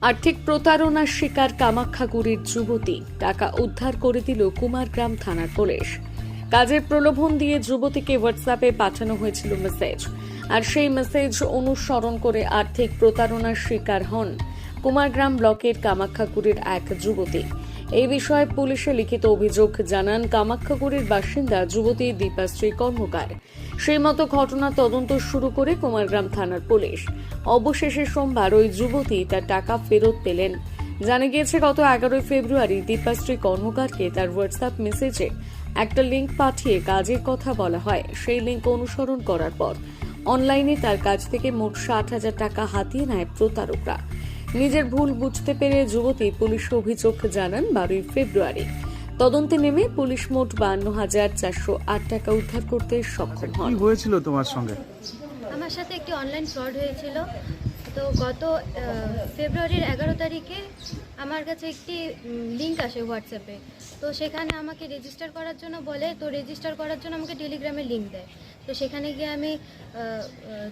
আর্থিক প্রতারণার শিকার কামাখ্যাগুড়ির যুবতী, টাকা উদ্ধার করে দিল কুমারগ্রাম থানার পুলিশ। কাজের প্রলোভন দিয়ে যুবতীকে হোয়াটসঅ্যাপে পাঠানো হয়েছিল মেসেজ, আর সেই মেসেজ অনুসরণ করে আর্থিক প্রতারণার শিকার হন কুমারগ্রাম ব্লকের কামাখ্যাগুড়ির এক যুবতী। এই বিষয়ে পুলিশে লিখিত অভিযোগ জানান কামাখ্যাগুড়ির বাসিন্দা যুবতী দীপাশ্রী কর্মকার। সেই মতো ঘটনা তদন্ত শুরু করে কুমারগ্রাম থানার পুলিশ। অবশেষে সোমবার ওই যুবতী তার টাকা ফেরত পেলেন। জানা গিয়েছে, গত 11 ফেব্রুয়ারি দীপাশ্রী কর্মকারকে তার হোয়াটসঅ্যাপ মেসেজে একটা লিঙ্ক পাঠিয়ে কাজের কথা বলা হয়। সেই লিঙ্ক অনুসরণ করার পর অনলাইনে তার কাছ থেকে মোট 60,000 টাকা হাতিয়ে নেয় প্রতারকরা। নিজের ভুল বুঝতে পেরে যুবতী পুলিশে অভিযোগ জানান 12 ফেব্রুয়ারি। তদন্তে নেমে পুলিশ মোট 52,408 টাকা উদ্ধার করতে সক্ষম হন। কি হয়েছিল তোমার সঙ্গে? আমার সাথে একটি অনলাইন ফ্রড হয়েছিল। তো গত ফেব্রুয়ারির 11 তারিখে আমার কাছে একটি লিঙ্ক আসে হোয়াটসঅ্যাপে। তো সেখানে আমাকে রেজিস্টার করার জন্য বলে, তো রেজিস্টার করার জন্য আমাকে টেলিগ্রামে লিঙ্ক দেয়। তো সেখানে গিয়ে আমি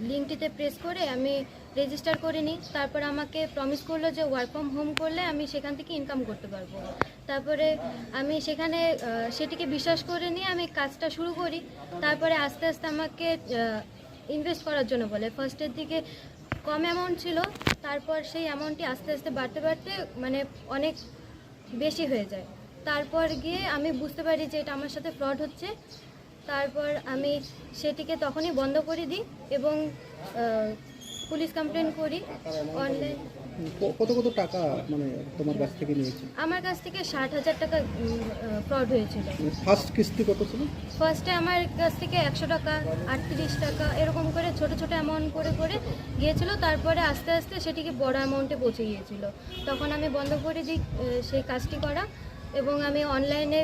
লিঙ্কটিতে প্রেস করে আমি রেজিস্টার করে নিই। তারপর আমাকে প্রমিস করলো যে ওয়ার্ক ফ্রম হোম করলে আমি সেখান থেকে ইনকাম করতে পারবো। তারপরে আমি সেখানে সেটিকে বিশ্বাস করে নিয়ে আমি কাজটা শুরু করি। তারপরে আস্তে আস্তে আমাকে ইনভেস্ট করার জন্য বলে। ফার্স্টের দিকে কম অ্যামাউন্ট ছিল, তারপর সেই অ্যামাউন্টটি আস্তে আস্তে বাড়তে বাড়তে মানে অনেক বেশি হয়ে যায়। তারপর গিয়ে আমি বুঝতে পারি যে এটা আমার সাথে ফ্রড হচ্ছে। তারপর আমি সেটিকে তখনই বন্ধ করে দিই এবং পুলিশ কমপ্লেন করি অনলাইন। কত টাকা মানে তোমার কাছ থেকে নিয়েছে? আমার কাছ থেকে 60,000 টাকা ফ্রড হয়েছিল। ফার্স্ট কিস্তি কত ছিল? ফার্স্টে আমার কাছ থেকে 100 টাকা, 38 টাকা এরকম করে ছোট ছোট অ্যামাউন্ট করে করে গিয়েছিল। তারপরে আস্তে আস্তে সেটিকে বড় অ্যামাউন্টে পৌঁছে গিয়েছিল। তখন আমি বন্ধ করে দিই সেই কাজটি করা এবং আমি অনলাইনে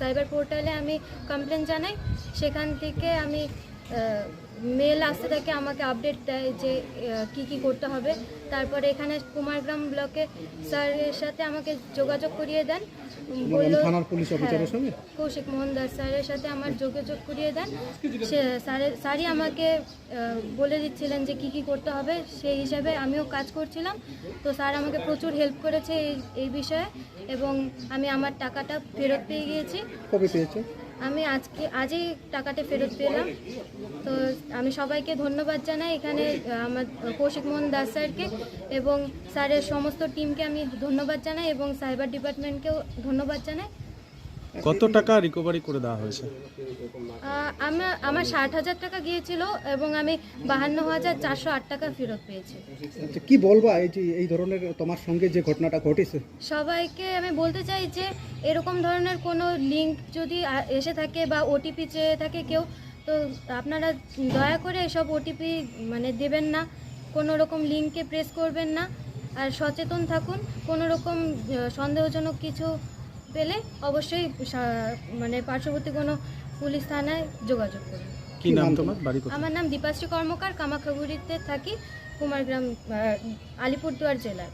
সাইবার পোর্টালে আমি কমপ্লেন জানাই। সেখান থেকে আমি মেল আসতে থাকে, আমাকে আপডেট দেয় যে কি করতে হবে। তারপরে এখানে কুমারগ্রাম ব্লকে স্যারের সাথে আমাকে যোগাযোগ করিয়ে দেন, বলল থানার পুলিশ অফিসারের সঙ্গে কৌশিক মোহন দাস স্যারের সাথে আমার যোগাযোগ করিয়ে দেন। স্যারই আমাকে বলে দিচ্ছিলেন যে কি করতে হবে, সেই হিসাবে আমিও কাজ করছিলাম। তো স্যার আমাকে প্রচুর হেল্প করেছে এই বিষয়ে এবং আমি আমার টাকাটা ফেরত পেয়ে গিয়েছি। কবে পেয়েছো? আমি আজই টাকাটা ফেরত পেলাম। তো আমি সবাইকে ধন্যবাদ জানাই, এখানে আমার কৌশিক মোহন দাস স্যারকে এবং স্যারের সমস্ত টিমকে আমি ধন্যবাদ জানাই এবং সাইবার ডিপার্টমেন্টকেও ধন্যবাদ জানাই। কত টাকা রিকভারি করে দেওয়া হয়েছে? আমার 60,000 টাকা গিয়েছিল এবং আমি 52,408 টাকা ফেরত পেয়েছি। আচ্ছা, কি বলবা এই ধরনের তোমার সঙ্গে যে ঘটনাটা ঘটেছে? সবাইকে আমি বলতে চাই যে এরকম ধরনের কোনো লিঙ্ক যদি এসে থাকে বা ওটিপি চেয়ে থাকে কেউ, তো আপনারা দয়া করে এসব ওটিপি মানে দেবেন না, কোনো রকম লিঙ্কে প্রেস করবেন না, আর সচেতন থাকুন। কোনো রকম সন্দেহজনক কিছু পেলে অবশ্যই মানে পার্শ্ববর্তী কোনো পুলিশ থানায় যোগাযোগ করুন। কি নাম তোমার? বাড়ি কোথায়? আমার নাম দীপাশ্রী কর্মকার, কামাখ্যাগুড়িতে থাকি, কুমারগ্রাম, আলিপুরদুয়ার জেলায়।